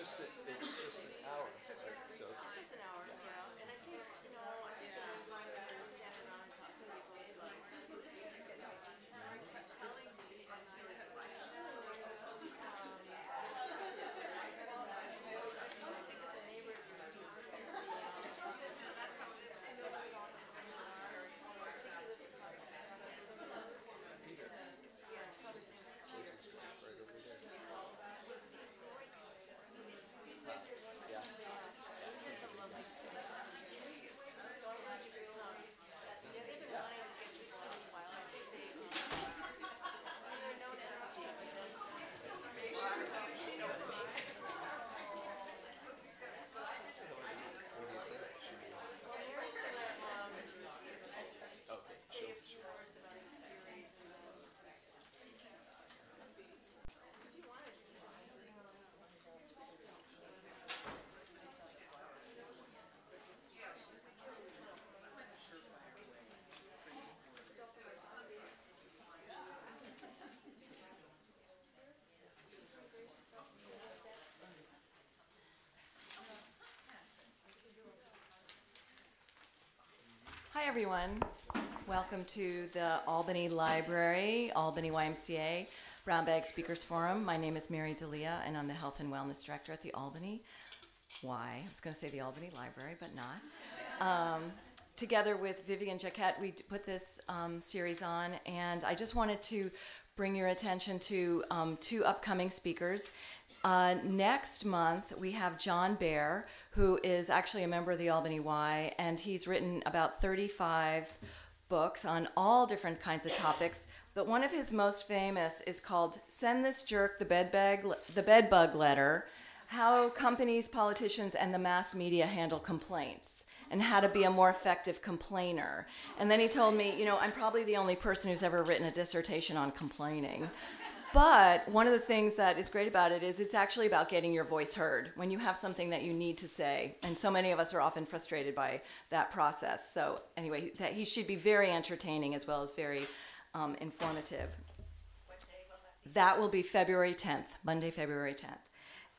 just an hour, right? So, It's just an hour, yeah. And I think, I think that there's going to stand around and talk to people is like, as a neighbor to the yeah, it's probably his name was Peter. right over there. Yeah. So I'm glad you could come. Yeah, they've been wanting to get people out a while. I think they're known entity, but then well, Mary's gonna Okay. say a few words about the series and then Hi, everyone. Welcome to the Albany Library, Albany YMCA, Brown Bag Speakers Forum. My name is Mary D'Elia, and I'm the Health and Wellness Director at the Albany I was going to say the Albany Library, but not. Together with Vivian Jacquette, we put this series on, and I just wanted to bring your attention to two upcoming speakers. Next month, we have John Baer, who is actually a member of the Albany Y, and he's written about 35 books on all different kinds of topics, but one of his most famous is called Send This Jerk the Bedbug Letter, How Companies, Politicians, and the Mass Media Handle Complaints, and how to be a more effective complainer. And then he told me, I'm probably the only person who's ever written a dissertation on complaining. But one of the things that is great about it is it's actually about getting your voice heard when you have something that you need to say. And so many of us are often frustrated by that process. So anyway, he should be very entertaining as well as very informative. That will be February 10th, Monday, February 10th.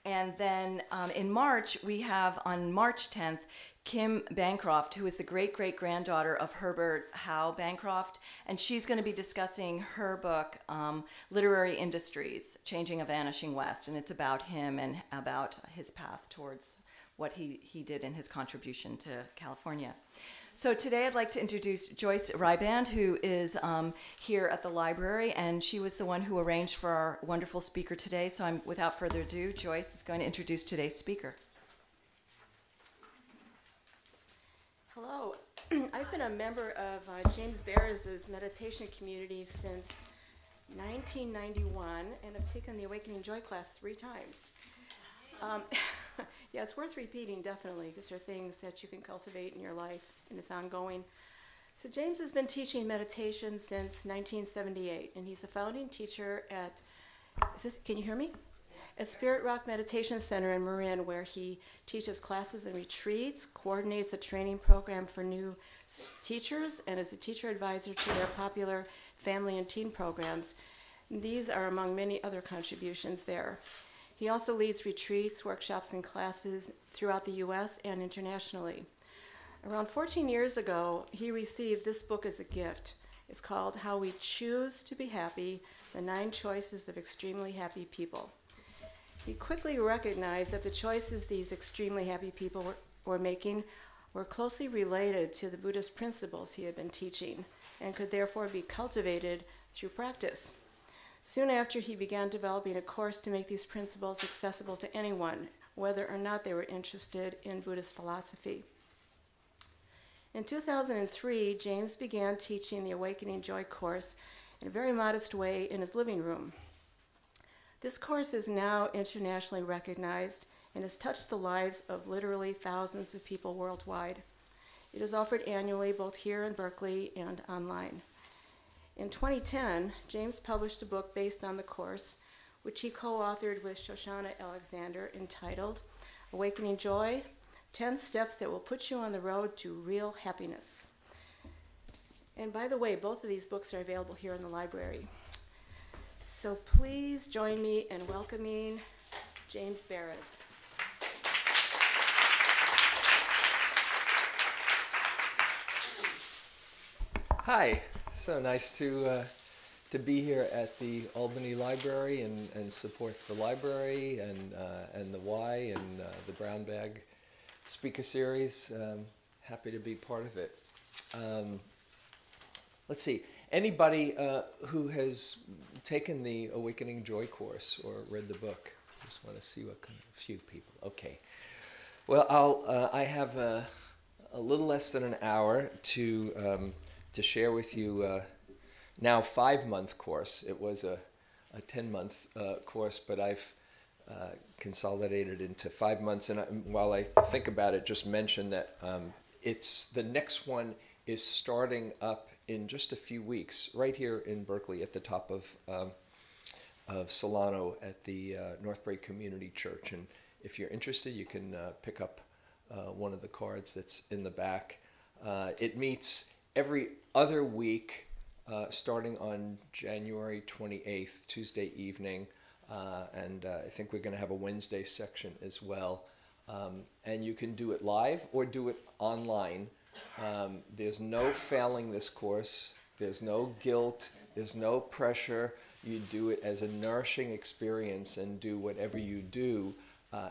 And then in March, we have on March 10th, Kim Bancroft, who is the great-great-granddaughter of Herbert Howe Bancroft, and she's going to be discussing her book, Literary Industries, Changing a Vanishing West, and it's about him and about his path towards what he did in his contribution to California. So today I'd like to introduce Joyce Ryband, who is here at the library, and she was the one who arranged for our wonderful speaker today. So without further ado, Joyce is going to introduce today's speaker. Hello. I've been a member of James Baraz's meditation community since 1991 and have taken the Awakening Joy class 3 times. Yeah, it's worth repeating, definitely, because there are things that you can cultivate in your life, and it's ongoing. So James has been teaching meditation since 1978, and he's a founding teacher at, can you hear me? At Spirit Rock Meditation Center in Marin, where he teaches classes and retreats, coordinates a training program for new teachers, and is a teacher advisor to their popular family and teen programs. These are among many other contributions there. He also leads retreats, workshops, and classes throughout the U.S. and internationally. Around 14 years ago, he received this book as a gift. It's called How We Choose to Be Happy, The 9 Choices of Extremely Happy People. He quickly recognized that the choices these extremely happy people were making were closely related to the Buddhist principles he had been teaching and could therefore be cultivated through practice. Soon after, he began developing a course to make these principles accessible to anyone, whether or not they were interested in Buddhist philosophy. In 2003, James began teaching the Awakening Joy course in a very modest way in his living room. This course is now internationally recognized and has touched the lives of literally thousands of people worldwide. It is offered annually both here in Berkeley and online. In 2010, James published a book based on the course, which he co-authored with Shoshana Alexander, entitled Awakening Joy, 10 Steps That Will Put You on the Road to Real Happiness. And by the way, both of these books are available here in the library. So please join me in welcoming James Baraz. Hi, so nice to be here at the Albany Library and support the library and the Y and the Brown Bag Speaker Series. Happy to be part of it. Let's see, anybody who has taken the Awakening Joy course or read the book? Just want to see what kind of few people. Okay. Well, I have a little less than an hour to share with you now 5-month course. It was a 10-month course, but I've consolidated into 5 months. And while I think about it, just mention that it's the next one is starting up in just a few weeks, right here in Berkeley, at the top of Solano at the Northbury Community Church. And if you're interested, you can pick up one of the cards that's in the back. It meets every other week, starting on January 28th, Tuesday evening, and I think we're going to have a Wednesday section as well. And you can do it live or do it online. There's no failing this course. There's no guilt. There's no pressure. You do it as a nourishing experience and do whatever you do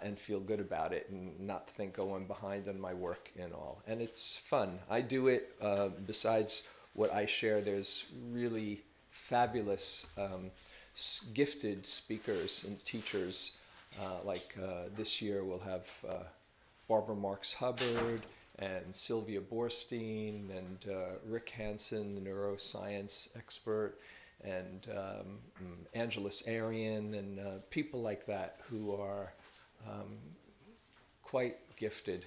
and feel good about it and not think, oh, I'm behind on my work and all. And it's fun. I do it, besides what I share, there's really fabulous, gifted speakers and teachers. Like this year we'll have Barbara Marks Hubbard and Sylvia Borstein and Rick Hansen, the neuroscience expert, and Angeles Arian, and people like that who are quite gifted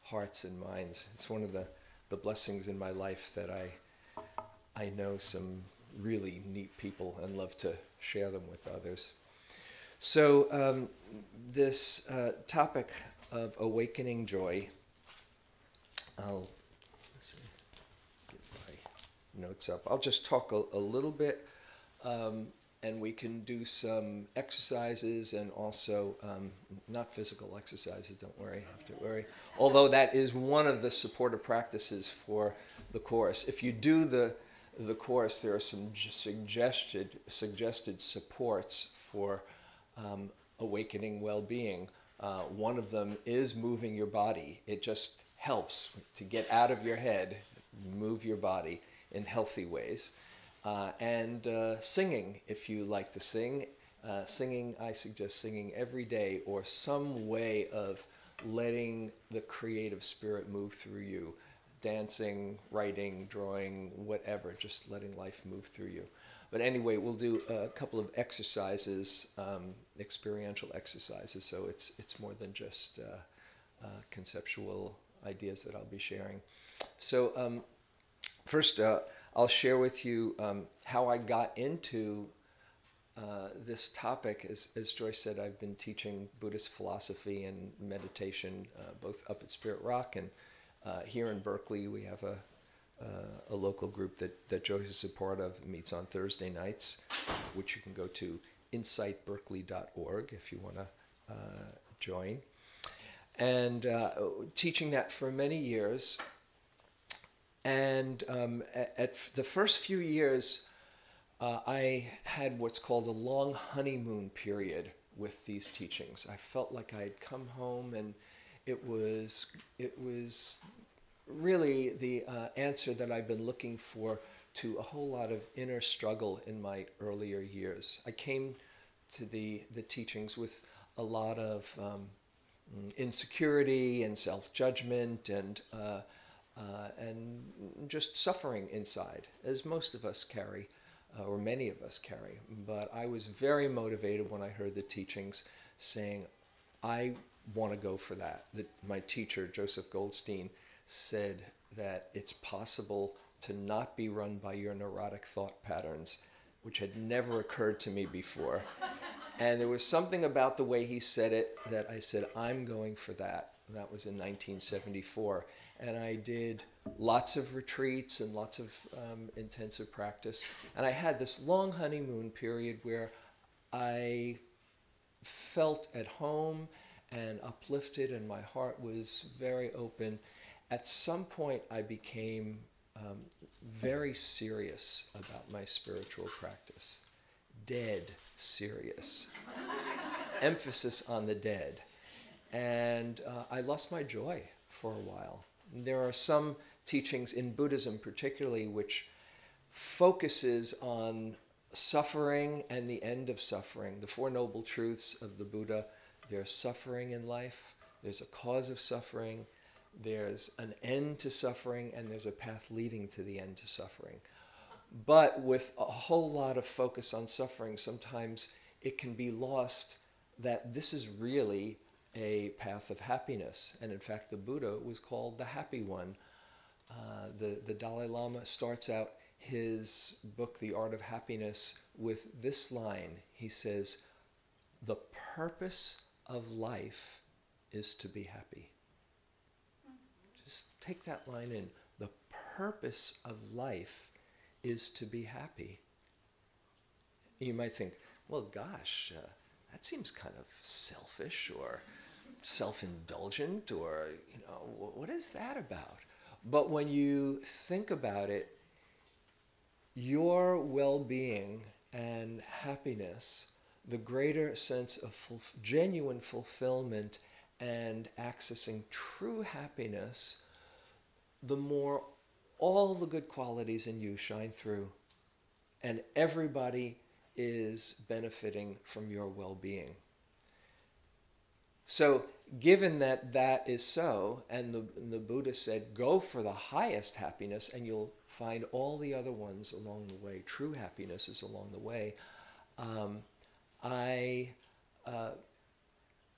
hearts and minds. It's one of the blessings in my life that I know some really neat people and love to share them with others. So this topic of awakening joy, I'll get my notes up. I'll just talk a little bit, and we can do some exercises and also not physical exercises, don't worry, have to worry. Although that is one of the supportive practices for the course. If you do the course, there are some suggested supports for awakening well-being. One of them is moving your body. It just helps to get out of your head, move your body in healthy ways. And singing, if you like to sing. Singing, I suggest singing every day, or some way of letting the creative spirit move through you. Dancing, writing, drawing, whatever, just letting life move through you. But anyway, we'll do a couple of exercises, experiential exercises, so it's more than just conceptual ideas that I'll be sharing. So first, I'll share with you how I got into this topic. As Joyce said, I've been teaching Buddhist philosophy and meditation both up at Spirit Rock and here in Berkeley. We have a local group that Joyce is a part of. It meets on Thursday nights, which you can go to insightberkeley.org if you want to join. And teaching that for many years. And at the first few years, I had what's called a long honeymoon period with these teachings. I felt like I had come home, and it was really the answer that I've been looking for to a whole lot of inner struggle in my earlier years. I came to the teachings with a lot of insecurity and self-judgment and just suffering inside, as most of us carry, or many of us carry. But I was very motivated when I heard the teachings saying, I want to go for that. My teacher, Joseph Goldstein, said that it's possible to not be run by your neurotic thought patterns, which had never occurred to me before. And there was something about the way he said it that I said, I'm going for that. And that was in 1974. And I did lots of retreats and lots of intensive practice. And I had this long honeymoon period where I felt at home and uplifted, and my heart was very open. At some point, I became very serious about my spiritual practice. Dead serious. Emphasis on the dead. And I lost my joy for a while. There are some teachings in Buddhism particularly which focuses on suffering and the end of suffering. The Four Noble Truths of the Buddha: there's suffering in life, there's a cause of suffering, there's an end to suffering, and there's a path leading to the end to suffering. But with a whole lot of focus on suffering, sometimes it can be lost that this is really a path of happiness. And in fact, the Buddha was called the Happy One. The Dalai Lama starts out his book, The Art of Happiness, with this line. He says, "The purpose of life is to be happy." Just take that line in. The purpose of life is to be happy. You might think, well, gosh, that seems kind of selfish or self-indulgent, or, what is that about? But when you think about it, your well-being and happiness, the greater sense of genuine fulfillment and accessing true happiness, the more all the good qualities in you shine through, and everybody is benefiting from your well-being. So given that that is so, and the Buddha said, go for the highest happiness and you'll find all the other ones along the way. True happiness is along the way.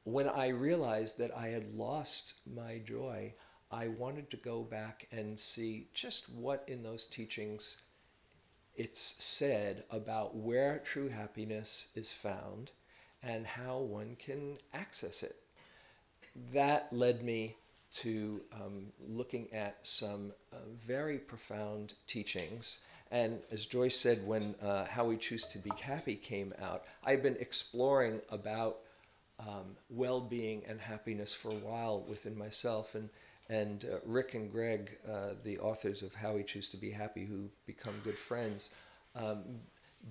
When I realized that I had lost my joy, I wanted to go back and see just what in those teachings it's said about where true happiness is found and how one can access it. That led me to looking at some very profound teachings. And as Joyce said, when How We Choose to Be Happy came out, I've been exploring about well-being and happiness for a while within myself. And Rick and Greg, the authors of How We Choose to Be Happy, who've become good friends,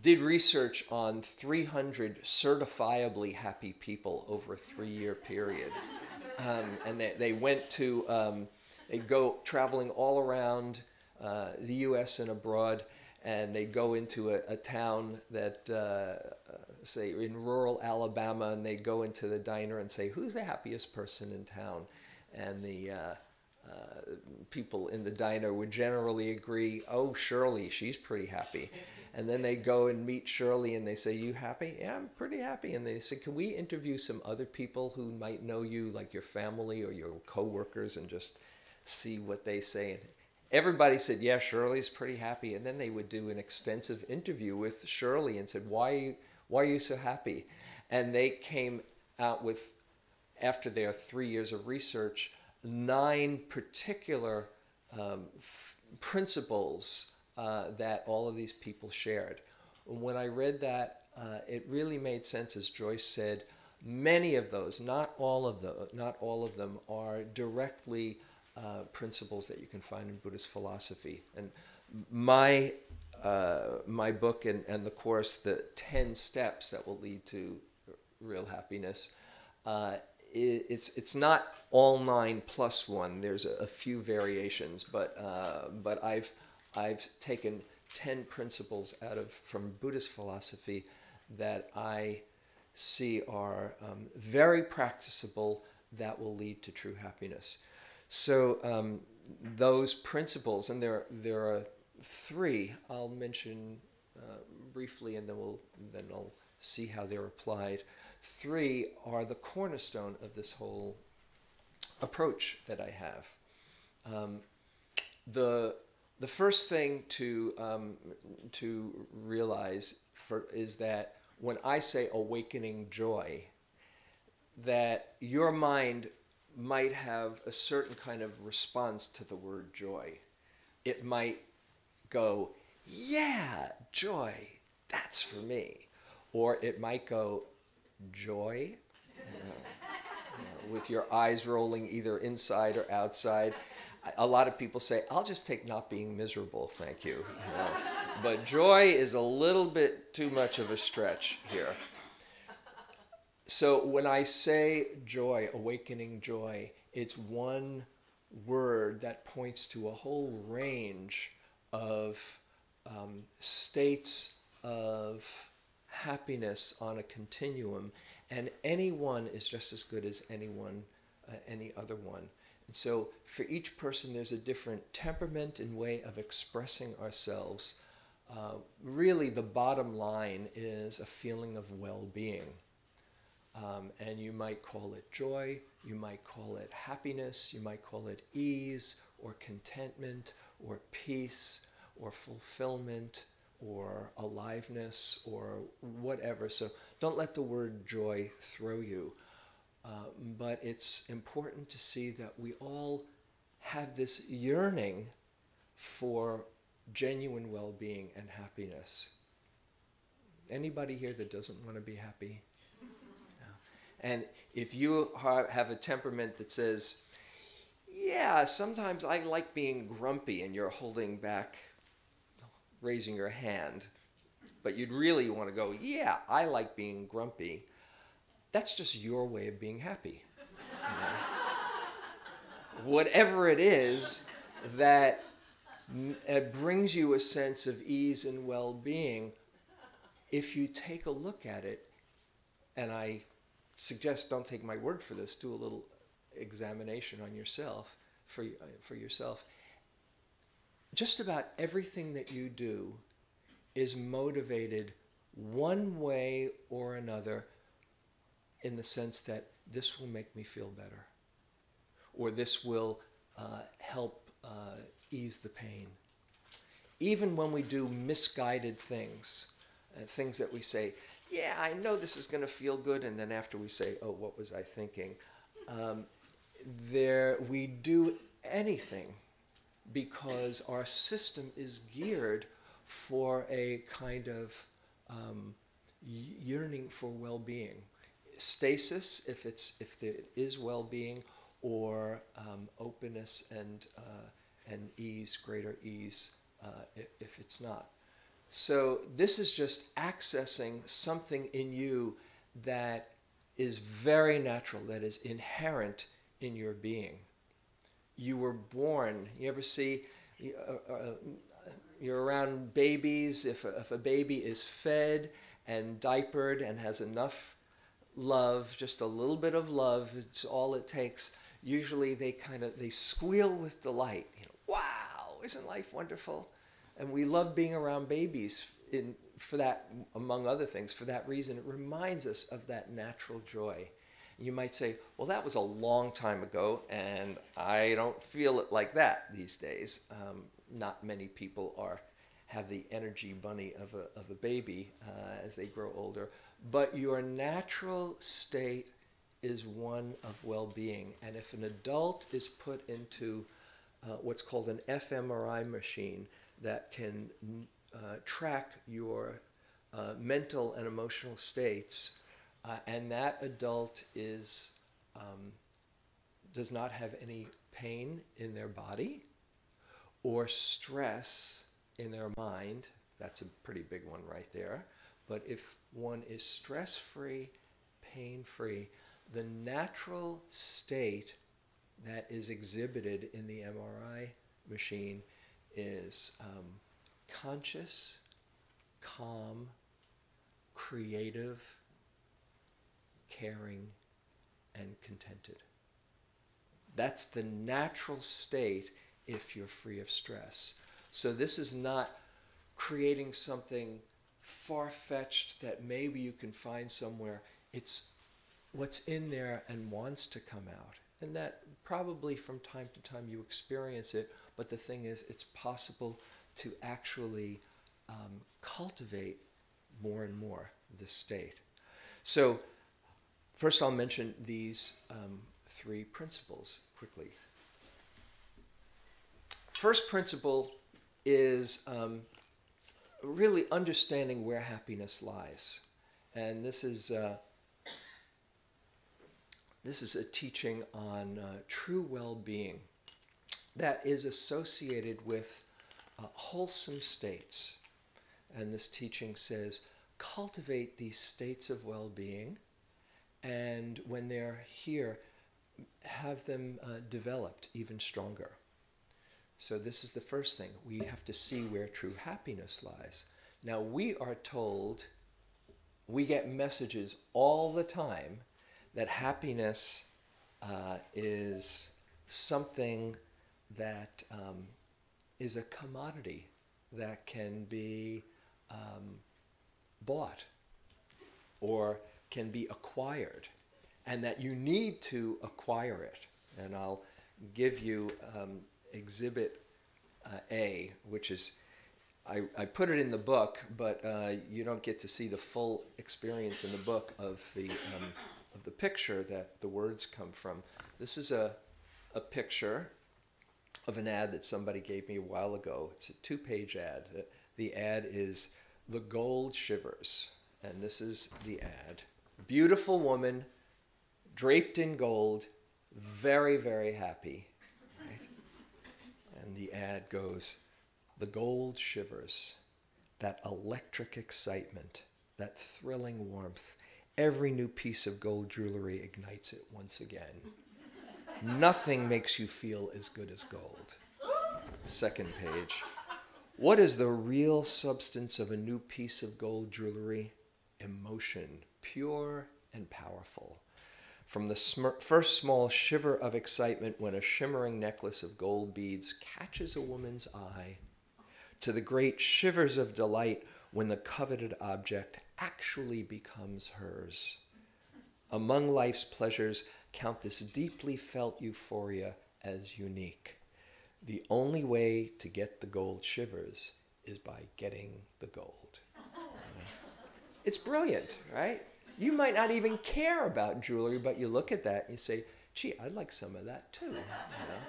did research on 300 certifiably happy people over a 3-year period. And they went to, they'd go traveling all around the U.S. and abroad, and they'd go into a town that, say, in rural Alabama, and they'd go into the diner and say, who's the happiest person in town? And the people in the diner would generally agree, oh, Shirley, she's pretty happy. And then they go and meet Shirley and they say, you happy? Yeah, I'm pretty happy. And they say, can we interview some other people who might know you, like your family or your coworkers, and just see what they say? And everybody said, yeah, Shirley's pretty happy. And then they would do an extensive interview with Shirley and said, why are you so happy? And they came out with, after their 3 years of research, 9 particular principles that all of these people shared. When I read that, it really made sense, as Joyce said. Many of those, not all of them, are directly principles that you can find in Buddhist philosophy. And my book and the course, the 10 steps that will lead to real happiness, it's not all 9 plus 1. There's a few variations, but I've taken 10 principles from Buddhist philosophy that I see are very practicable, that will lead to true happiness. So those principles, and there are 3 I'll mention briefly, and then I'll see how they're applied. 3 are the cornerstone of this whole approach that I have. The first thing to realize is that when I say awakening joy, that your mind might have a certain kind of response to the word joy. It might go, yeah, joy, that's for me. Or it might go, joy? With your eyes rolling either inside or outside. A lot of people say, I'll just take not being miserable, thank you. You know? But joy is a little bit too much of a stretch here. So when I say joy, awakening joy, it's one word that points to a whole range of states of happiness on a continuum, and any one is just as good as any other one. And so for each person there's a different temperament and way of expressing ourselves. Really the bottom line is a feeling of well-being. And you might call it joy, you might call it happiness, you might call it ease or contentment or peace or fulfillment or aliveness or whatever. So don't let the word joy throw you. But it's important to see that we all have this yearning for genuine well-being and happiness. Anybody here that doesn't want to be happy? And if you have a temperament that says, yeah, sometimes I like being grumpy, and you're holding back, raising your hand, but you'd really want to go, yeah, I like being grumpy, that's just your way of being happy. You know? Whatever it is that brings you a sense of ease and well-being, if you take a look at it, and I suggest don't take my word for this, do a little examination on yourself, for yourself. Just about everything that you do is motivated one way or another in the sense that this will make me feel better, or this will help ease the pain. Even when we do misguided things, things that we say, yeah, I know this is going to feel good, and then after we say, oh, what was I thinking? We do anything because our system is geared for a kind of yearning for well-being. Stasis, if there is well-being, or openness and ease, greater ease, if it's not. So this is just accessing something in you that is very natural, that is inherent in your being. You were born, you ever see, you're around babies, if a baby is fed and diapered and has enough love, just a little bit of love, it's all it takes, usually they squeal with delight. You know, wow, isn't life wonderful? And we love being around babies for that, among other things, for that reason. It reminds us of that natural joy. You might say, well, that was a long time ago, and I don't feel it like that these days. Not many people have the energy bunny of a baby as they grow older. But your natural state is one of well-being. And if an adult is put into what's called an fMRI machine, that can track your mental and emotional states, and that adult does not have any pain in their body or stress in their mind. That's a pretty big one right there. But if one is stress-free, pain-free, the natural state that is exhibited in the MRI machine is conscious, calm, creative, caring, and contented. That's the natural state if you're free of stress. So this is not creating something far-fetched that maybe you can find somewhere. It's what's in there and wants to come out. And that probably from time to time you experience it, but the thing is, it's possible to actually cultivate more and more this state. So first I'll mention these three principles quickly. First principle is really understanding where happiness lies. And this is a teaching on true well-being. that is associated with wholesome states. And this teaching says, cultivate these states of well-being, and when they're here, have them developed even stronger. So this is the first thing. We have to see where true happiness lies. Now, we are told, we get messages all the time that happiness is something that is a commodity that can be bought or can be acquired, and that you need to acquire it. And I'll give you Exhibit A, which is, I put it in the book, but you don't get to see the full experience in the book of the picture that the words come from. This is a picture of an ad that somebody gave me a while ago. It's a 2-page ad. The ad is "The Gold Shivers," and this is the ad. Beautiful woman, draped in gold, very, very happy. Right? And the ad goes, "The gold shivers, that electric excitement, that thrilling warmth. Every new piece of gold jewelry ignites it once again. Nothing makes you feel as good as gold." Second page. "What is the real substance of a new piece of gold jewelry? Emotion, pure and powerful. From the first small shiver of excitement when a shimmering necklace of gold beads catches a woman's eye, to the great shivers of delight when the coveted object actually becomes hers. Among life's pleasures, count this deeply felt euphoria as unique. The only way to get the gold shivers is by getting the gold." It's brilliant, right? You might not even care about jewelry, but you look at that and you say, "Gee, I'd like some of that too." You know?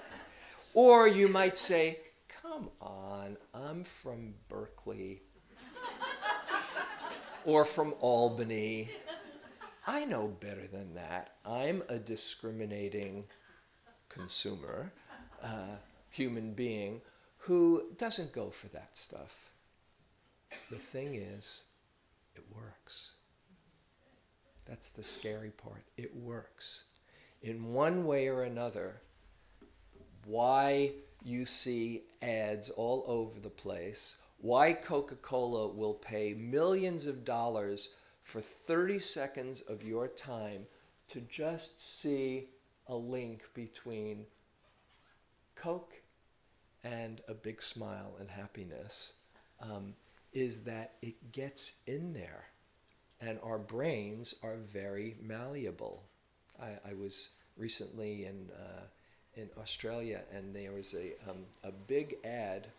Or you might say, "Come on, I'm from Berkeley or from Albany. I know better than that. I'm a discriminating consumer, human being who doesn't go for that stuff." The thing is, it works. That's the scary part. It works. In one way or another, why you see ads all over the place, why Coca-Cola will pay millions of dollars for 30 seconds of your time to just see a link between Coke and a big smile and happiness, is that it gets in there. And our brains are very malleable. I was recently in Australia, and there was a big ad.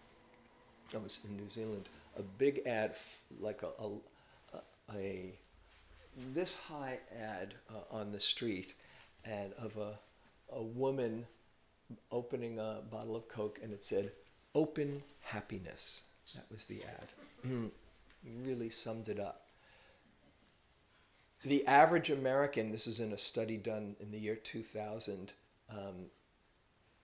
I was in New Zealand. A big ad, like a this high ad on the street, and of a woman opening a bottle of Coke, and it said, "Open happiness." That was the ad. Really summed it up. The average American, this is in a study done in the year 2000,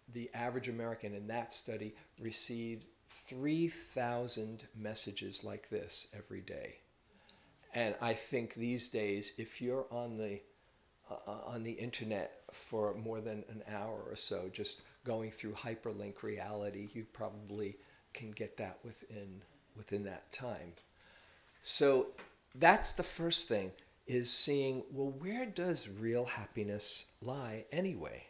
the average American in that study received 3,000 messages like this every day. And I think these days, if you're on the internet for more than an hour or so, just going through hyperlink reality, you probably can get that within that time. So that's the first thing, is seeing, well, where does real happiness lie anyway?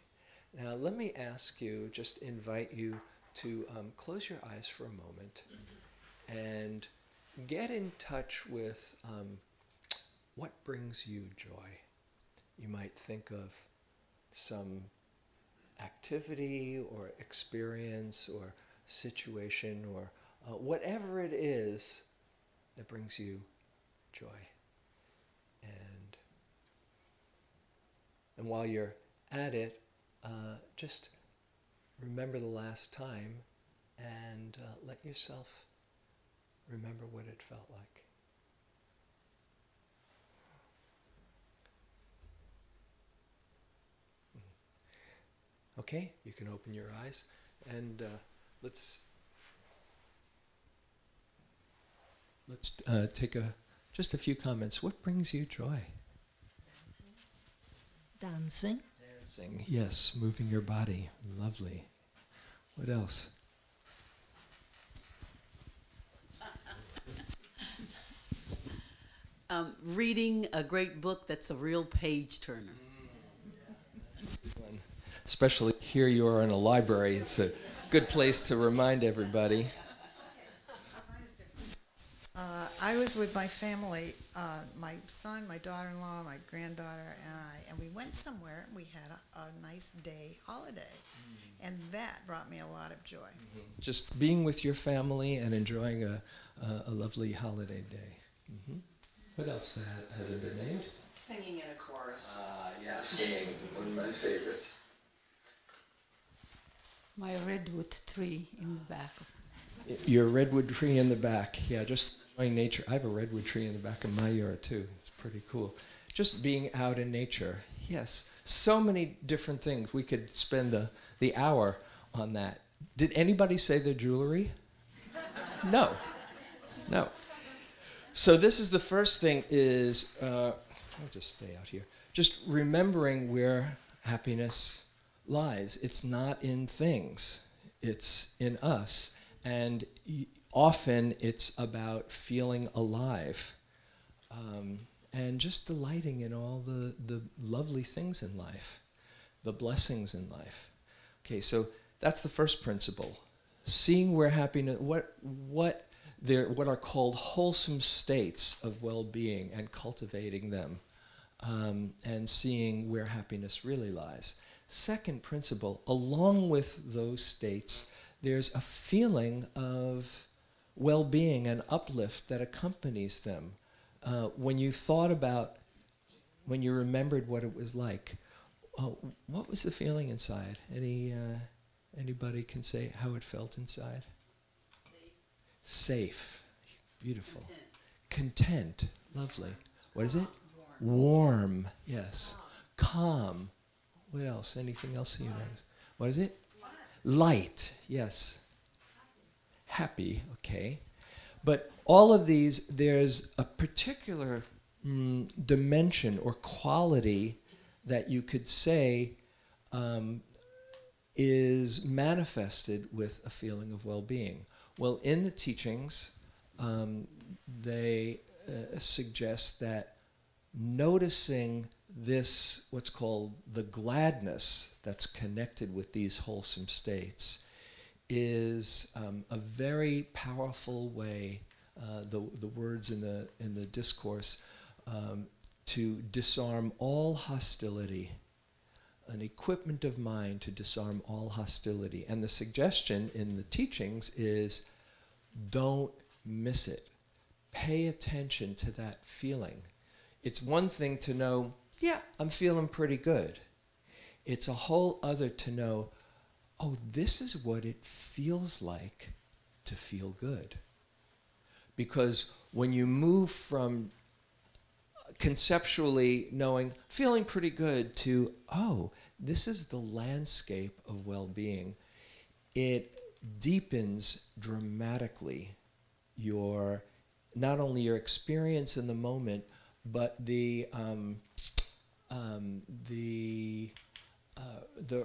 Now, let me ask you, just invite you to close your eyes for a moment and get in touch with what brings you joy. You might think of some activity or experience or situation or whatever it is that brings you joy. And while you're at it, just remember the last time and let yourself remember what it felt like. Okay, you can open your eyes. And let's take just a few comments. What brings you joy? Dancing. Dancing, yes, moving your body, lovely. What else? Reading a great book that's a real page turner. Especially here you are in a library. It's a good place to remind everybody. I was with my family, my son, my daughter-in-law, my granddaughter, and we went somewhere. We had a nice day holiday, and that brought me a lot of joy. Just being with your family and enjoying a lovely holiday day. What else hasn't been named? Singing in a chorus. Yeah, singing, one of my favorites. My redwood tree in the back. Your redwood tree in the back, yeah, just enjoying nature. I have a redwood tree in the back of my yard too. It's pretty cool. Just being out in nature, yes. So many different things. We could spend the hour on that. Did anybody say their jewelry? No. No. So this is the first thing is, I'll just stay out here, just remembering where happiness lies. It's not in things, it's in us. And often it's about feeling alive and just delighting in all the lovely things in life, the blessings in life. Okay, so that's the first principle. Seeing where happiness, what are called wholesome states of well-being and cultivating them, and seeing where happiness really lies. Second principle, along with those states, there's a feeling of well-being and uplift that accompanies them. When you remembered what it was like, what was the feeling inside? Anybody can say how it felt inside? Safe. Beautiful. Content. Lovely. What is it? Warm. Yes. Calm. What else? Anything else you notice? What is it? Light. Yes. Happy. Okay. But all of these, there's a particular dimension or quality that you could say is manifested with a feeling of well-being. Well, in the teachings, they suggest that noticing this, what's called the gladness that's connected with these wholesome states, is a very powerful way, the words in the discourse, to disarm all hostility, an equipment of mind to disarm all hostility. And the suggestion in the teachings is don't miss it. Pay attention to that feeling. It's one thing to know, yeah, I'm feeling pretty good. It's a whole other to know, oh, this is what it feels like to feel good. Because when you move from conceptually knowing, feeling pretty good, to, oh, this is the landscape of well-being, it deepens dramatically not only your experience in the moment, but the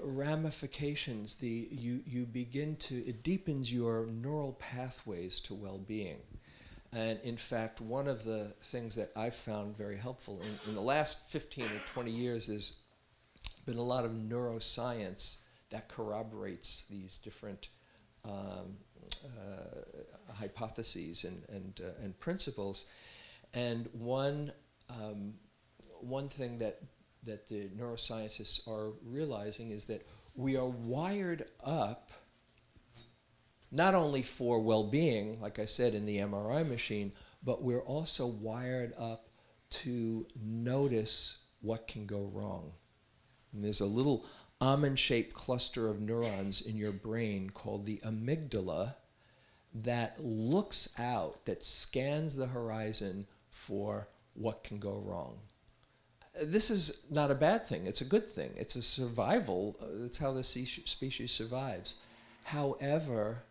ramifications. You begin to, it deepens your neural pathways to well-being. And in fact, one of the things that I've found very helpful in the last 15 or 20 years has been a lot of neuroscience that corroborates these different hypotheses and principles. And one thing that the neuroscientists are realizing is that we are wired up not only for well-being, like I said, in the MRI machine, but we're also wired up to notice what can go wrong. And there's a little almond-shaped cluster of neurons in your brain called the amygdala that looks out, that scans the horizon for what can go wrong. This is not a bad thing. It's a good thing. It's a survival. It's how the species survives. However,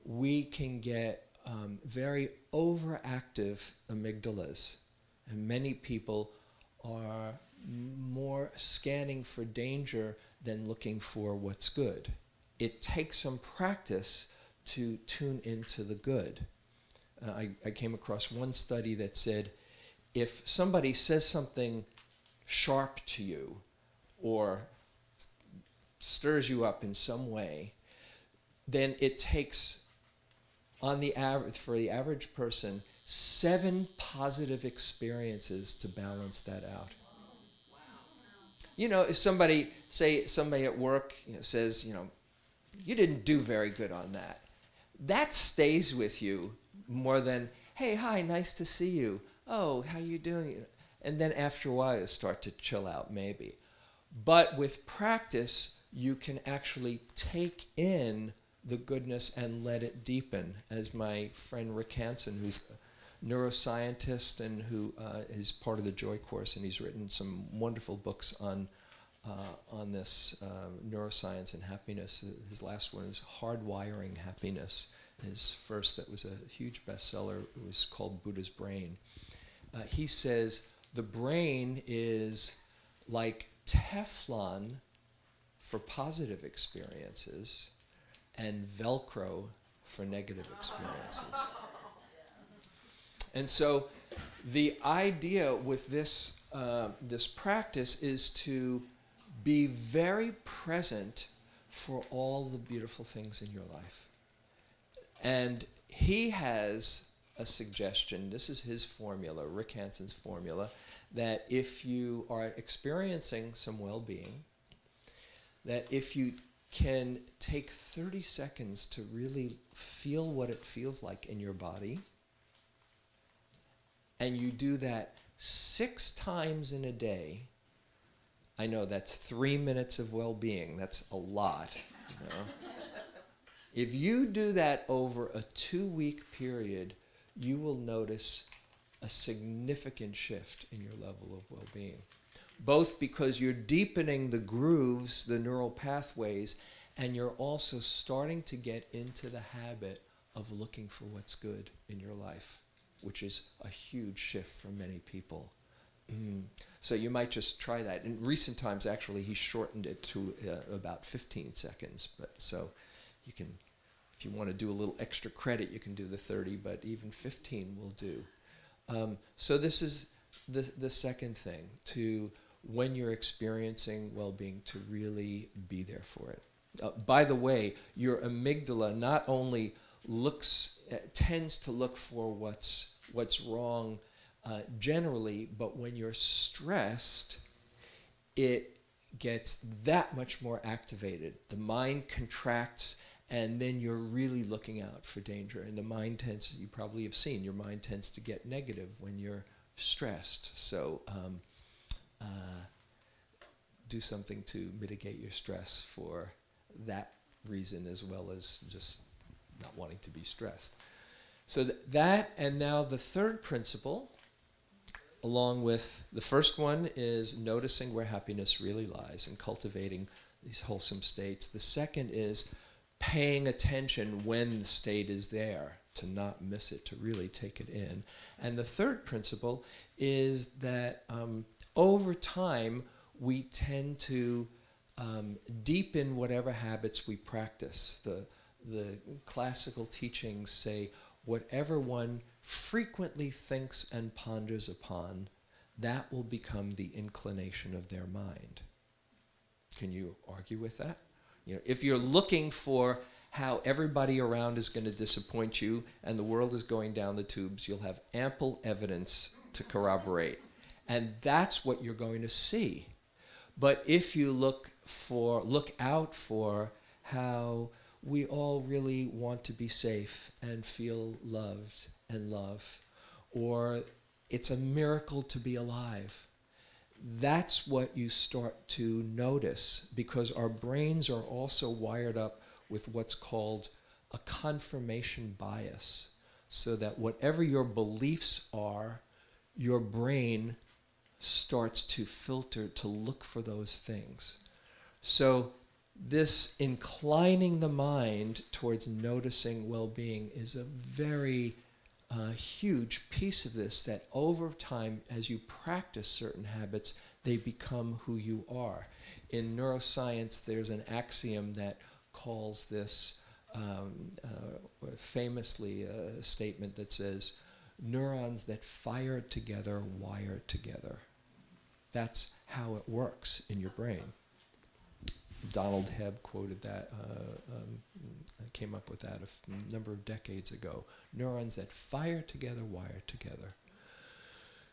we can get very overactive amygdalas, and many people are more scanning for danger than looking for what's good. It takes some practice to tune into the good. I came across one study that said if somebody says something sharp to you or stirs you up in some way, then it takes, on the average, for the average person, 7 positive experiences to balance that out. You know, if somebody at work says, you didn't do very good on that, that stays with you more than, hey, hi, nice to see you. Oh, how you doing? And then after a while, you start to chill out, maybe. But with practice, you can actually take in the goodness and let it deepen. As my friend Rick Hansen, who's a neuroscientist and who is part of the Joy Course, and he's written some wonderful books on this neuroscience and happiness. His last one is Hardwiring Happiness. His first, that was a huge bestseller, it was called Buddha's Brain. He says the brain is like Teflon for positive experiences and Velcro for negative experiences. And so the idea with this, this practice is to be very present for all the beautiful things in your life. And he has a suggestion, this is his formula, Rick Hansen's formula, that if you are experiencing some well-being, that if you can take 30 seconds to really feel what it feels like in your body, and you do that 6 times in a day, I know that's 3 minutes of well-being, that's a lot, you know. If you do that over a 2-week period, you will notice a significant shift in your level of well-being. Both because you're deepening the grooves, the neural pathways, and you're also starting to get into the habit of looking for what's good in your life, which is a huge shift for many people. So you might just try that. In recent times, actually, he shortened it to about 15 seconds. But so you can, if you want to do a little extra credit, you can do the 30, but even 15 will do. So this is the second thing, to when you're experiencing well-being, to really be there for it. By the way, your amygdala not only tends to look for what's wrong generally, but when you're stressed, it gets that much more activated. The mind contracts, and then you're really looking out for danger. And the mind tends, you probably have seen, your mind tends to get negative when you're stressed. So do something to mitigate your stress for that reason, as well as just not wanting to be stressed. So that, and now the third principle, along with the first one, is noticing where happiness really lies and cultivating these wholesome states. The second is paying attention when the state is there, to not miss it, to really take it in. And the third principle is that over time, we tend to deepen whatever habits we practice. The classical teachings say, whatever one frequently thinks and ponders upon, that will become the inclination of their mind. Can you argue with that? You know, if you're looking for how everybody around is going to disappoint you and the world is going down the tubes, you'll have ample evidence to corroborate. And that's what you're going to see. But if you look out for how we all really want to be safe and feel loved and love, or it's a miracle to be alive, that's what you start to notice, because our brains are also wired up with what's called a confirmation bias, so that whatever your beliefs are, your brain starts to filter to look for those things. So this inclining the mind towards noticing well-being is a very huge piece of this, that over time, as you practice certain habits, they become who you are. In neuroscience, there's an axiom that calls this famously a statement that says, neurons that fire together wire together. That's how it works in your brain. Donald Hebb quoted that, came up with that a number of decades ago. Neurons that fire together wire together.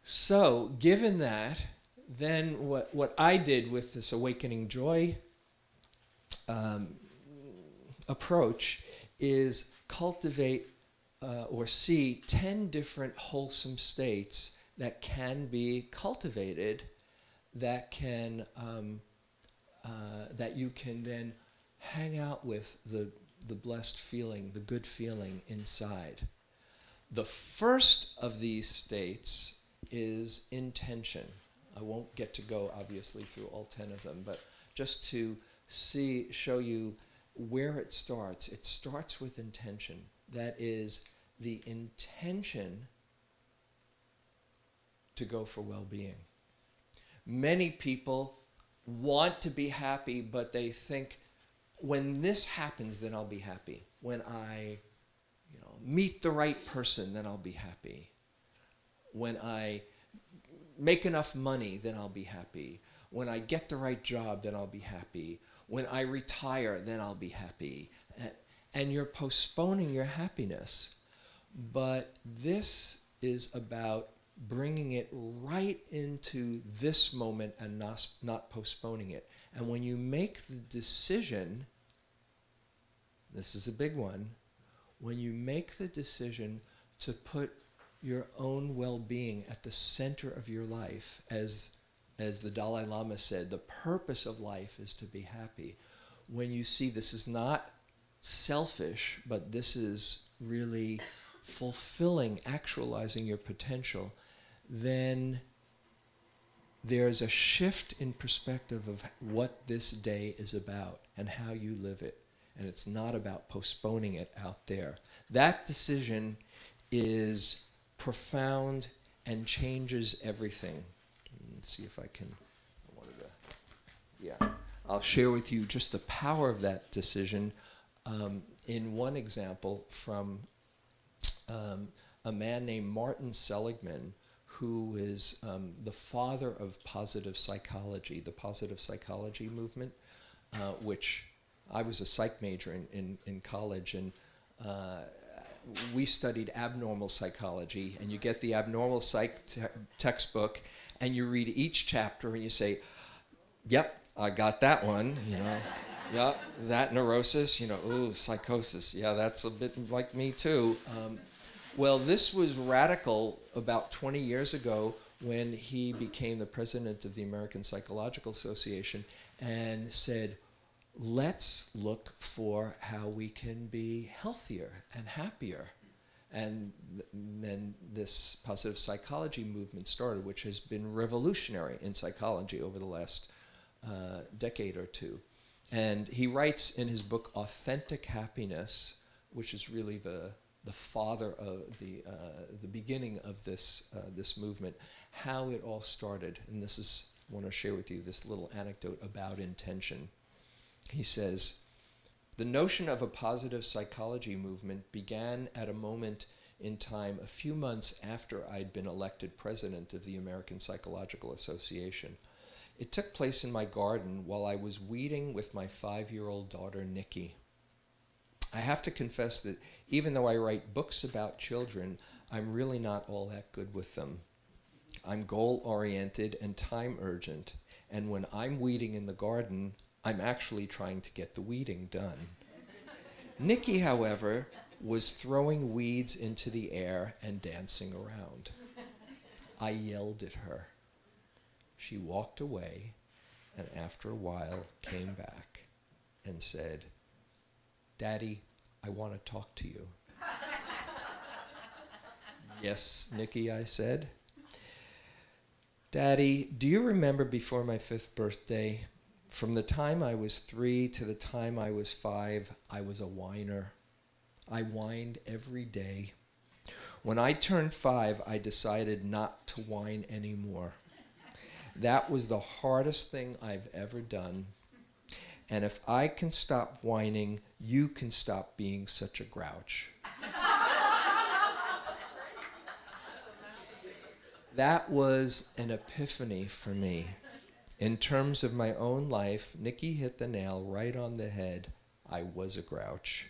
So, given that, then what I did with this awakening joy approach is cultivate or see 10 different wholesome states that can be cultivated, that can that you can then hang out with the blessed feeling, the good feeling inside. The first of these states is intention. I won't get to go, obviously, through all 10 of them, but just to show you where it starts. It starts with intention. That is the intention to go for well-being. Many people want to be happy, but they think, when this happens, then I'll be happy. When I, meet the right person, then I'll be happy. When I make enough money, then I'll be happy. When I get the right job, then I'll be happy. When I retire, then I'll be happy. And you're postponing your happiness. But this is about bringing it right into this moment and not postponing it. And when you make the decision, this is a big one, when you make the decision to put your own well-being at the center of your life, as the Dalai Lama said, the purpose of life is to be happy. When you see this is not selfish, but this is really fulfilling, actualizing your potential, then there's a shift in perspective of what this day is about and how you live it. And it's not about postponing it out there. That decision is profound and changes everything. Let's see if I can, I'll share with you just the power of that decision in one example from a man named Martin Seligman, who is the father of positive psychology, the positive psychology movement, which I was a psych major in college, and we studied abnormal psychology, and you get the abnormal psych textbook, and you read each chapter, and you say, yep, I got that one, yep, that neurosis, ooh, psychosis, yeah, that's a bit like me too. Well, this was radical about 20 years ago when he became the president of the American Psychological Association and said, let's look for how we can be healthier and happier. And then this positive psychology movement started, which has been revolutionary in psychology over the last decade or two. And he writes in his book, Authentic Happiness, which is really the father of the beginning of this movement, how it all started. And this is, I want to share with you this little anecdote about intention. He says, the notion of a positive psychology movement began at a moment in time a few months after I'd been elected president of the American Psychological Association. It took place in my garden while I was weeding with my 5-year-old daughter, Nikki. I have to confess that even though I write books about children, I'm really not all that good with them. I'm goal-oriented and time-urgent, and when I'm weeding in the garden, I'm actually trying to get the weeding done. Nikki, however, was throwing weeds into the air and dancing around. I yelled at her. She walked away, and after a while came back and said, Daddy, I want to talk to you. Yes, Nikki, I said. Daddy, do you remember before my 5th birthday From the time I was 3 to the time I was 5, I was a whiner. I whined every day. When I turned 5, I decided not to whine anymore. That was the hardest thing I've ever done. And if I can stop whining, you can stop being such a grouch. That was an epiphany for me. In terms of my own life, Nikki hit the nail right on the head. I was a grouch.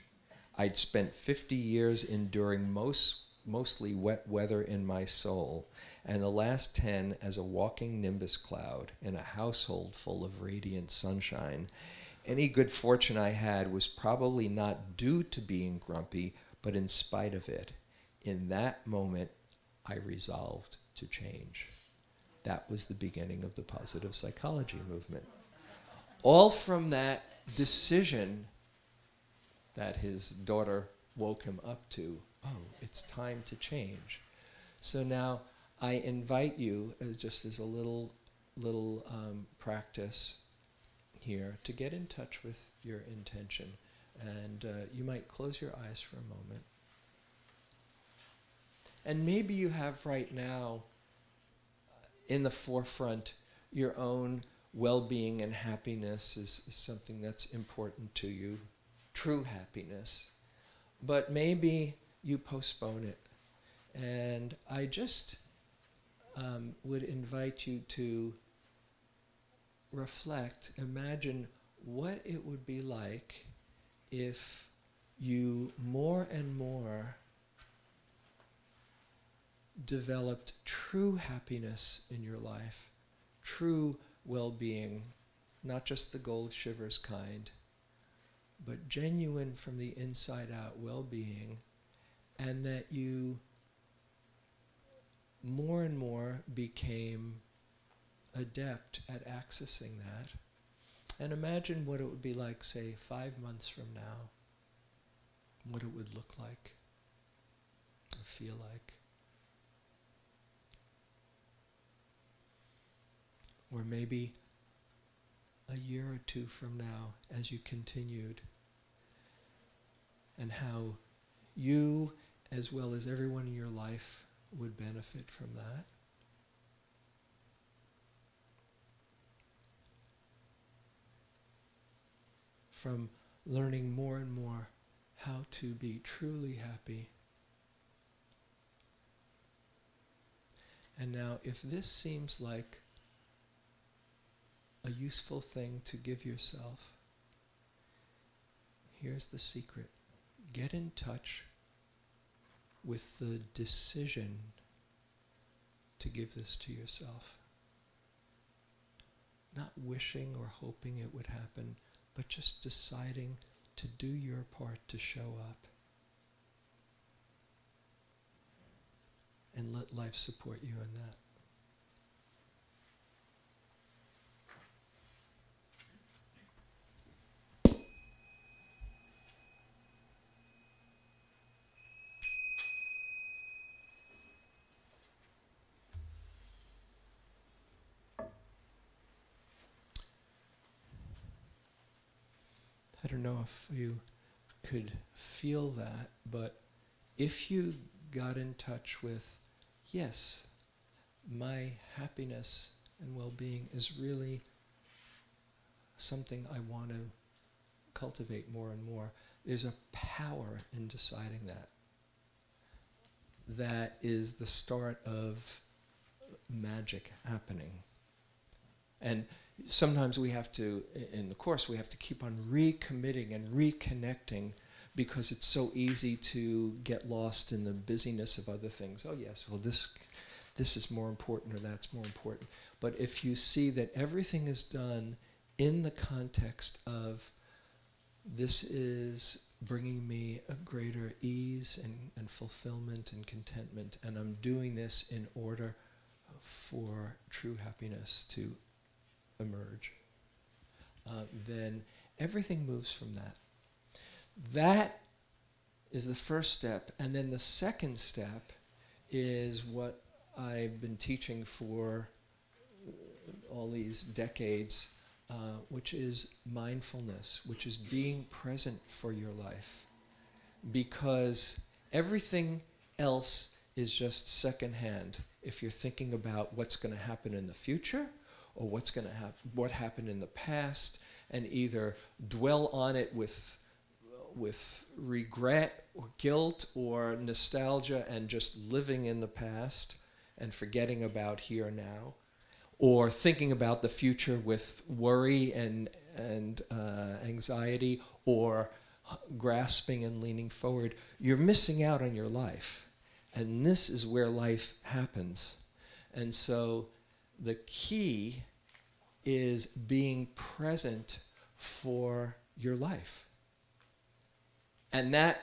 I'd spent 50 years enduring mostly wet weather in my soul, and the last 10 as a walking nimbus cloud in a household full of radiant sunshine. Any good fortune I had was probably not due to being grumpy, but in spite of it. In that moment, I resolved to change. That was the beginning of the positive psychology movement. All from that decision that his daughter woke him up to, oh, it's time to change. So now I invite you, just as a little practice here, to get in touch with your intention. And you might close your eyes for a moment. And maybe you have right now in the forefront your own well-being and happiness is something that's important to you, true happiness. But maybe you postpone it. And I just would invite you to reflect, imagine what it would be like if you more and more developed true happiness in your life, true well-being, not just the gold shivers kind, but genuine from the inside out well-being, and that you more and more became adept at accessing that. And imagine what it would be like, say, 5 months from now, what it would look like or feel like. Or maybe a year or 2 from now as you continued, and how you, as well as everyone in your life, would benefit from that. From learning more and more how to be truly happy. And now, if this seems like a useful thing to give yourself, here's the secret. Get in touch with the decision to give this to yourself. Not wishing or hoping it would happen, but just deciding to do your part to show up. And let life support you in that. I don't know if you could feel that, but if you got in touch with, yes, my happiness and well-being is really something I want to cultivate more and more, there's a power in deciding that. That is the start of magic happening. And sometimes we have to, in the course, we have to keep on recommitting and reconnecting, because it's so easy to get lost in the busyness of other things. Oh yes, well this is more important, or that's more important. But if you see that everything is done in the context of, this is bringing me a greater ease and fulfillment and contentment, and I'm doing this in order for true happiness to emerge, then everything moves from that. That is the first step. And then the second step is what I've been teaching for all these decades, which is mindfulness, which is being present for your life. Because everything else is just secondhand. If you're thinking about what's going to happen in the future, or what happened in the past, and either dwell on it with regret or guilt or nostalgia and just living in the past and forgetting about here and now, or thinking about the future with worry and anxiety, or grasping and leaning forward, you're missing out on your life. And this is where life happens. And so the key is being present for your life. And that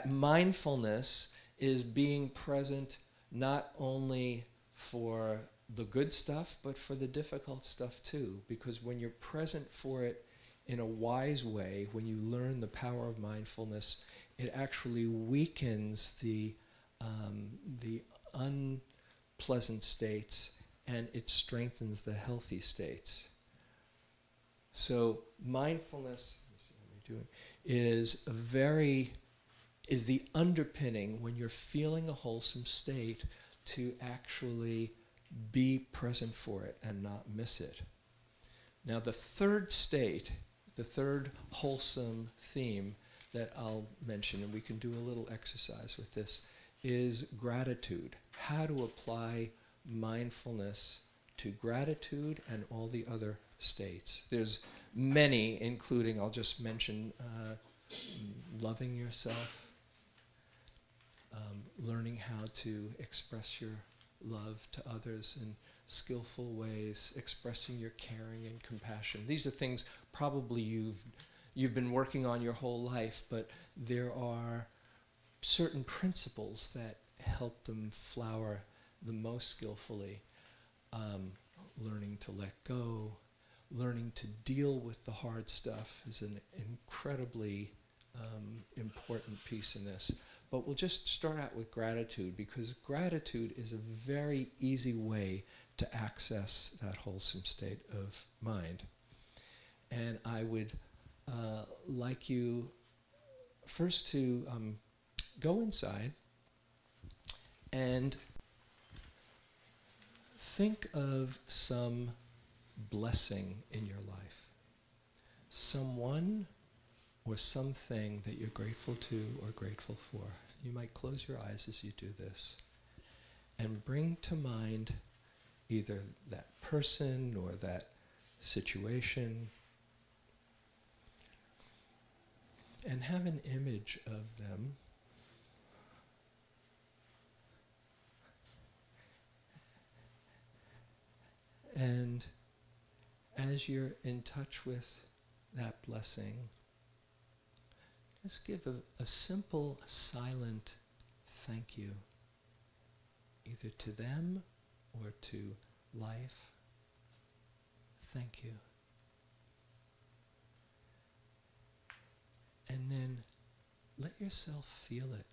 mindfulness is being present not only for the good stuff, but for the difficult stuff too. Because when you're present for it in a wise way, when you learn the power of mindfulness, it actually weakens the unpleasant states, and it strengthens the healthy states. So mindfulness, let me see what we're doing, is the underpinning when you're feeling a wholesome state to actually be present for it and not miss it. Now the third state, the third wholesome theme that I'll mention, and we can do a little exercise with this, is gratitude. How to apply mindfulness to gratitude and all the other states. There's many, including, I'll just mention, loving yourself, learning how to express your love to others in skillful ways, expressing your caring and compassion. These are things probably you've been working on your whole life, but there are certain principles that help them flower the most skillfully. Learning to let go, learning to deal with the hard stuff is an incredibly important piece in this. But we'll just start out with gratitude, because gratitude is a very easy way to access that wholesome state of mind. And I would like you first to go inside and think of some blessing in your life. Someone or something that you're grateful to or grateful for. You might close your eyes as you do this and bring to mind either that person or that situation, and have an image of them. And as you're in touch with that blessing, just give a simple, silent thank you, either to them or to life. Thank you. And then let yourself feel it.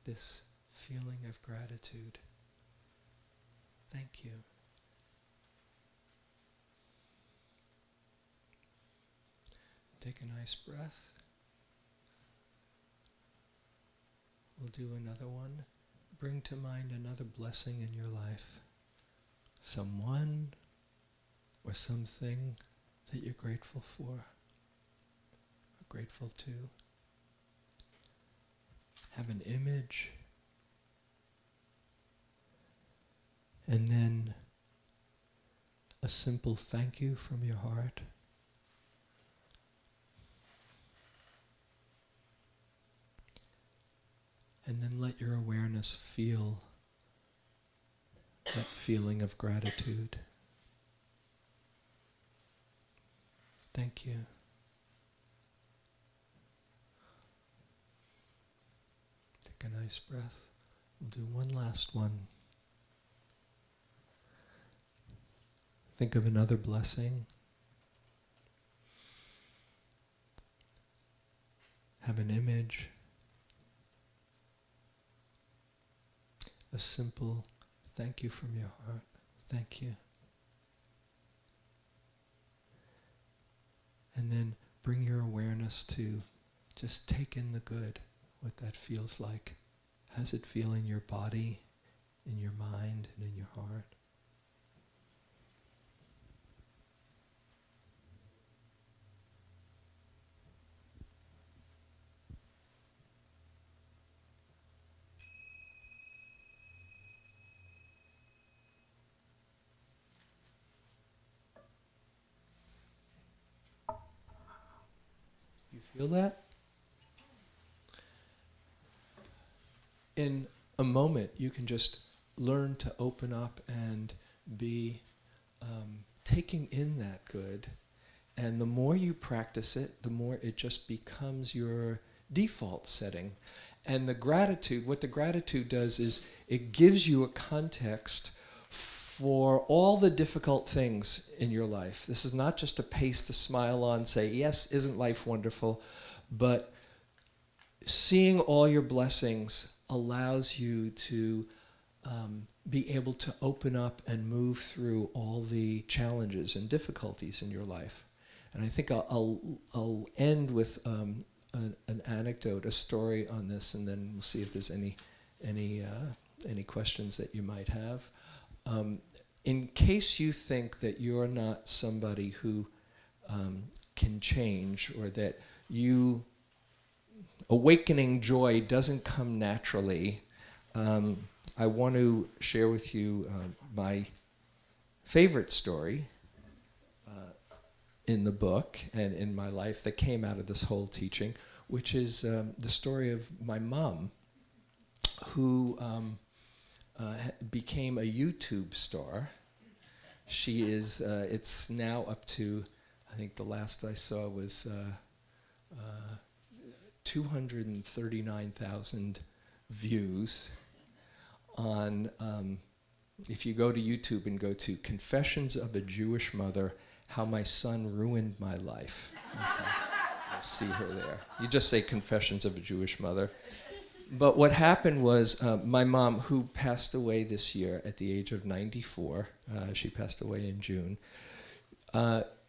This feeling of gratitude. Thank you. Take a nice breath. We'll do another one. Bring to mind another blessing in your life. Someone or something that you're grateful for, or grateful to. Have an image. And then a simple thank you from your heart. And then let your awareness feel that feeling of gratitude. Thank you. Take a nice breath. We'll do one last one. Think of another blessing. Have an image. A simple thank you from your heart. Thank you. And then bring your awareness to just take in the good, what that feels like. How does it feel in your body, in your mind, and in your heart? You feel that? In a moment, you can just learn to open up and be taking in that good. And the more you practice it, the more it just becomes your default setting. And the gratitude, what the gratitude does is it gives you a context for all the difficult things in your life. This is not just a pace to smile on, say, yes, isn't life wonderful? But seeing all your blessings allows you to be able to open up and move through all the challenges and difficulties in your life. And I think I'll end with an anecdote, a story on this, and then we'll see if there's any questions that you might have. In case you think that you're not somebody who can change, or that awakening joy doesn't come naturally, I want to share with you my favorite story in the book and in my life that came out of this whole teaching, which is the story of my mom, who became a YouTube star. She is, it's now up to, I think the last I saw was 239,000 views on, if you go to YouTube and go to Confessions of a Jewish Mother, How My Son Ruined My Life. Okay. You'll see her there. You just say Confessions of a Jewish Mother. But what happened was my mom, who passed away this year at the age of 94, she passed away in June,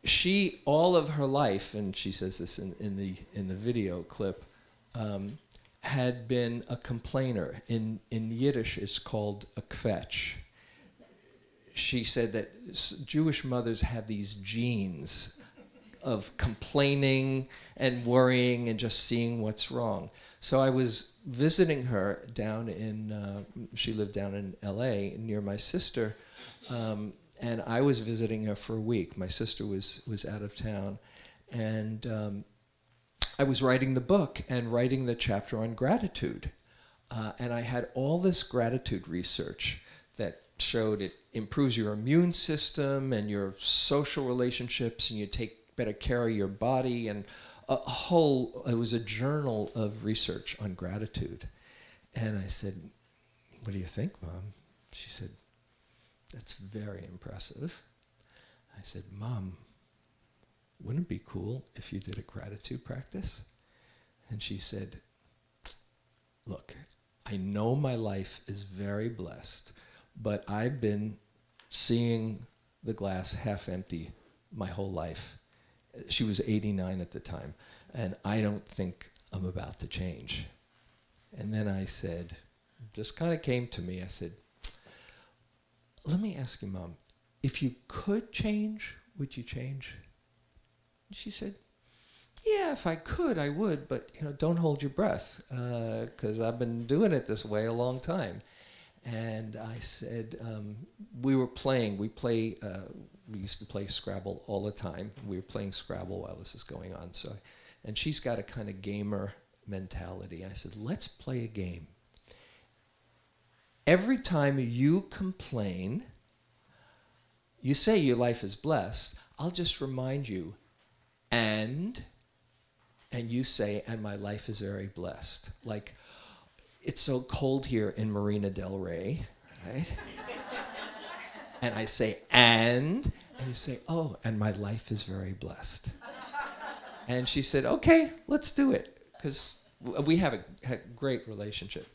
she, all of her life, and she says this in the video clip, had been a complainer. In Yiddish, it's called a kvetch. She said that Jewish mothers have these genes of complaining and worrying and just seeing what's wrong. So I was visiting her down in, she lived down in LA near my sister, and I was visiting her for a week. My sister was out of town, and I was writing the book and writing the chapter on gratitude. And I had all this gratitude research that showed it improves your immune system and your social relationships, and you take better care of your body, and it was a journal of research on gratitude. And I said, "What do you think, Mom?" She said, "That's very impressive." I said, "Mom, wouldn't it be cool if you did a gratitude practice?" And she said, "Look, I know my life is very blessed, but I've been seeing the glass half empty my whole life." She was 89 at the time, and I don't think I'm about to change. And then I said, just kind of came to me, I said, "Let me ask you, Mom, if you could change, would you change?" And she said, "Yeah, if I could, I would, but don't hold your breath, because I've been doing it this way a long time." And I said, we used to play Scrabble all the time. We were playing Scrabble while this is going on. And she's got a kind of gamer mentality. And I said, let's play a game. Every time you complain, you say your life is blessed, I'll just remind you, and you say, and my life is very blessed. Like, it's so cold here in Marina del Rey, right? And I say, and you say, oh, and my life is very blessed. And she said, okay, let's do it, because we have a great relationship.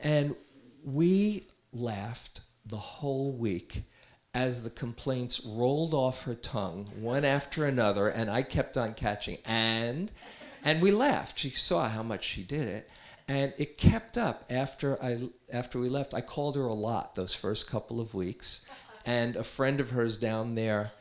And we laughed the whole week as the complaints rolled off her tongue, one after another, and I kept on catching, and we laughed. She saw how much she did it, and it kept up after we left. I called her a lot those first couple of weeks, and a friend of hers down there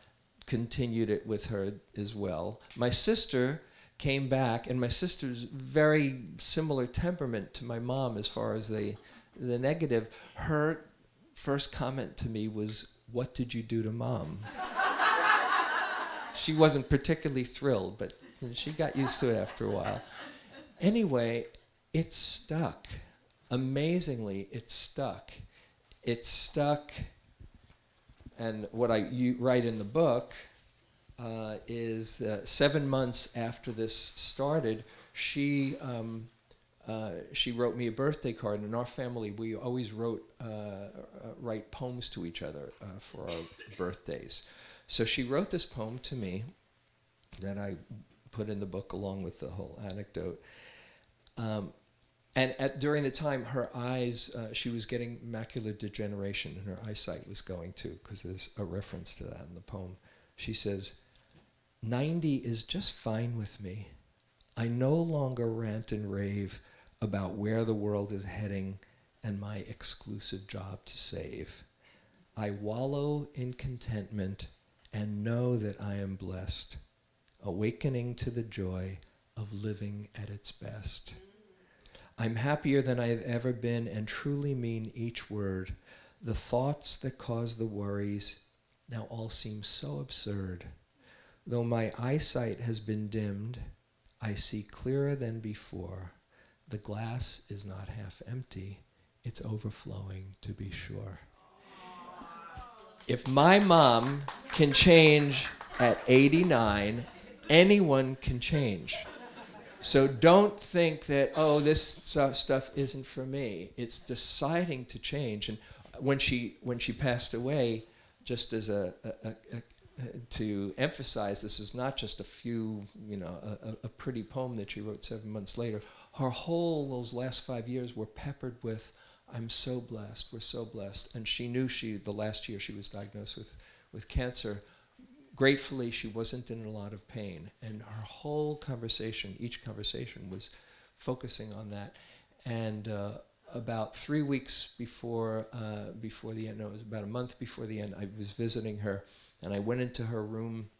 continued it with her as well. My sister came back, and my sister's very similar temperament to my mom as far as the negative. Her first comment to me was, "What did you do to Mom?" She wasn't particularly thrilled, but she got used to it after a while. Anyway, it stuck. Amazingly, it stuck. It stuck, and what I write in the book is 7 months after this started, she wrote me a birthday card. In our family, we always write poems to each other for our birthdays. So she wrote this poem to me that I put in the book along with the whole anecdote. And during the time, her eyes, she was getting macular degeneration, and her eyesight was going too, because there's a reference to that in the poem. She says, "90 is just fine with me. I no longer rant and rave about where the world is heading and my exclusive job to save. I wallow in contentment and know that I am blessed, awakening to the joy of living at its best. I'm happier than I've ever been and truly mean each word. The thoughts that cause the worries now all seem so absurd. Though my eyesight has been dimmed, I see clearer than before. The glass is not half empty, it's overflowing to be sure." If my mom can change at 89, anyone can change. So don't think that, oh, this stuff isn't for me. It's deciding to change. And when she passed away, just as to emphasize, this was not just a few, a pretty poem that she wrote 7 months later. Her whole, those last 5 years were peppered with, "I'm so blessed, we're so blessed." And she knew the last year she was diagnosed with cancer, gratefully she wasn't in a lot of pain. And her whole conversation, each conversation was focusing on that. And about 3 weeks before the end, no, it was about a month before the end, I was visiting her, and I went into her room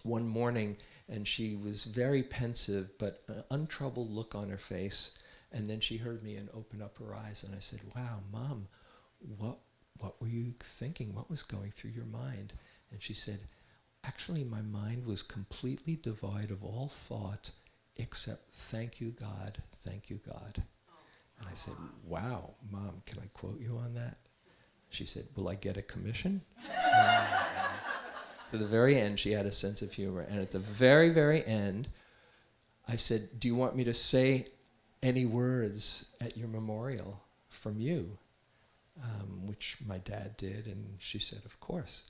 one morning, and she was very pensive, but an untroubled look on her face. And then she heard me and opened up her eyes, and I said, "Wow, Mom, what were you thinking? What was going through your mind?" And she said, "Actually, my mind was completely devoid of all thought except thank you, God, thank you, God." And I said, "Wow, Mom, can I quote you on that?" She said, "Will I get a commission?" To the very end, she had a sense of humor. And at the very, very end, I said, "Do you want me to say any words at your memorial from you?" Which my dad did, and she said, "Of course."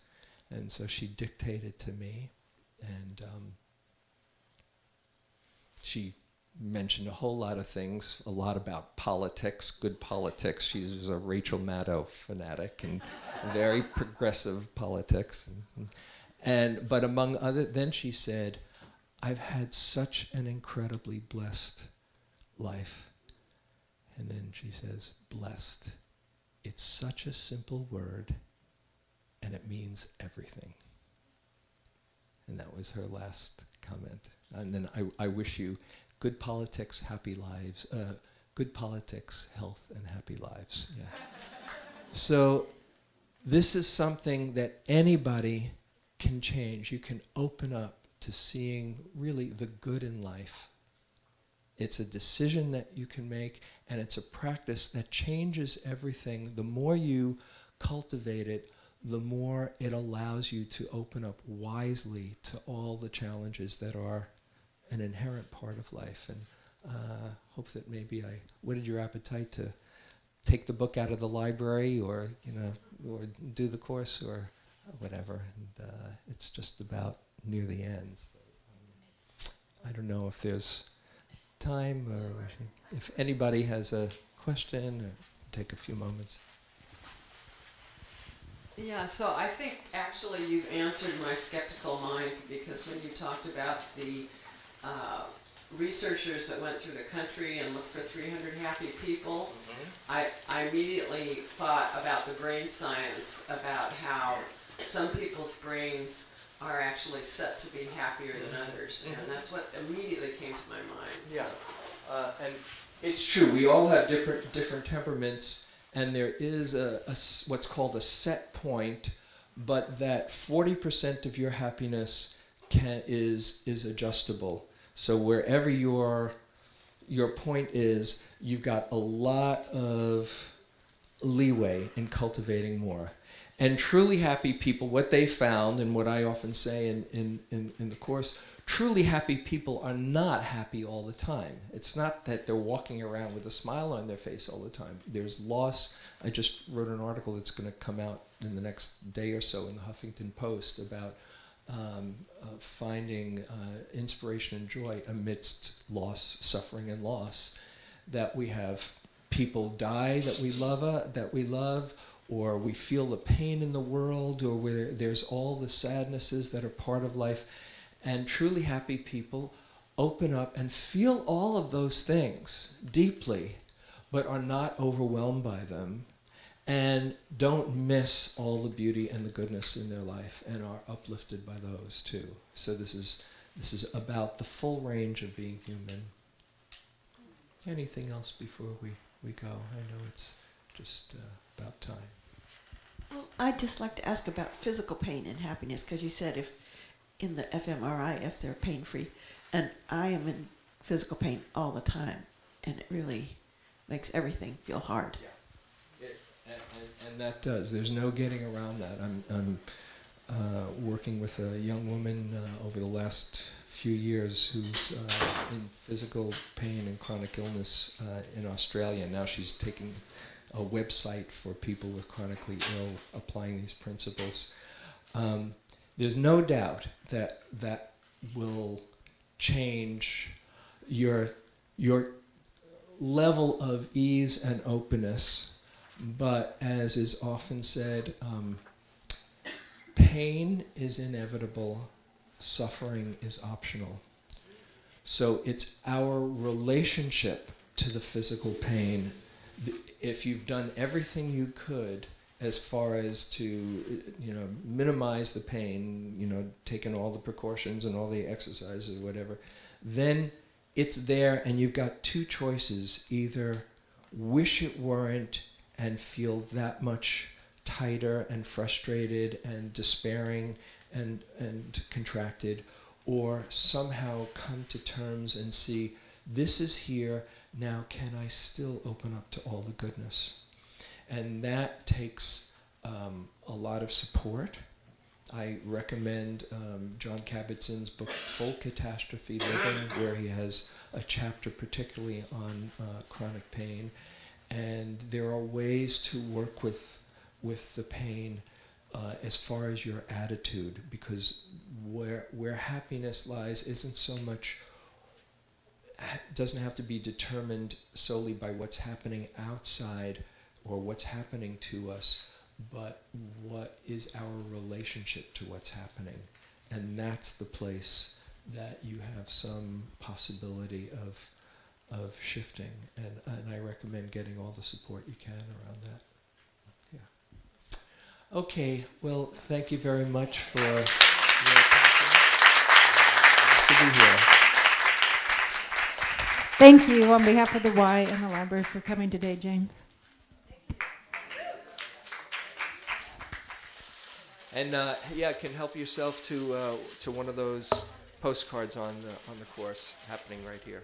And so she dictated to me, and she mentioned a whole lot of things, a lot about politics, good politics. She was a Rachel Maddow fanatic and very progressive politics. But among other, then she said, "I've had such an incredibly blessed life." And then she says, "Blessed. It's such a simple word, and it means everything." And that was her last comment. And then I wish you good politics, happy lives, good politics, health, and happy lives. Yeah. So this is something that anybody can change. You can open up to seeing really the good in life. It's a decision that you can make, and it's a practice that changes everything. The more you cultivate it, the more it allows you to open up wisely to all the challenges that are an inherent part of life. And hope that maybe I whetted your appetite to take the book out of the library, or or do the course, or whatever. And it's just about near the end. So, I don't know if there's time, or if anybody has a question, or take a few moments. Yeah, so I think actually you've answered my skeptical mind, because when you talked about the researchers that went through the country and looked for 300 happy people, I immediately thought about the brain science, about how some people's brains are actually set to be happier than others, and that's what immediately came to my mind. Yeah, So. and it's true. We all have different temperaments, and there is what's called a set point, but that 40% of your happiness is adjustable. So wherever your point is, you've got a lot of leeway in cultivating more. And truly happy people, what they found, and what I often say in the course, truly happy people are not happy all the time. It's not that they're walking around with a smile on their face all the time. There's loss. I just wrote an article that's going to come out in the next day or so in the Huffington Post about finding inspiration and joy amidst loss, suffering, and loss. That we have people die that we love, or we feel the pain in the world, or where there's all the sadnesses that are part of life. And truly happy people open up and feel all of those things deeply, but are not overwhelmed by them, and don't miss all the beauty and the goodness in their life, and are uplifted by those too. So this is about the full range of being human. Anything else before we go? I know it's just about time. Well, I'd just like to ask about physical pain and happiness, because you said if in the fMRI, if they're pain-free, and I am in physical pain all the time, and it really makes everything feel hard. Yeah. And that does. There's no getting around that. I'm working with a young woman over the last few years who's in physical pain and chronic illness in Australia. Now she's taking a website for people with chronically ill, applying these principles. There's no doubt that that will change your level of ease and openness, but as is often said, pain is inevitable, suffering is optional. So it's our relationship to the physical pain. If you've done everything you could as far as to minimize the pain, taking all the precautions and all the exercises or whatever, then it's there, and you've got two choices: either wish it weren't and feel that much tighter and frustrated and despairing and contracted, or somehow come to terms and see, this is here, now can I still open up to all the goodness? And that takes a lot of support. I recommend John Kabat-Zinn's book, Full Catastrophe Living, where he has a chapter particularly on chronic pain. And there are ways to work with the pain as far as your attitude, because where happiness lies isn't so much, doesn't have to be determined solely by what's happening outside or what's happening to us, but what is our relationship to what's happening. And that's the place that you have some possibility of shifting. And I recommend getting all the support you can around that. Yeah. Okay, well, thank you very much for your attention. Nice to be here. Thank you on behalf of the Y and the library for coming today, James. And can help yourself to one of those postcards on the course happening right here.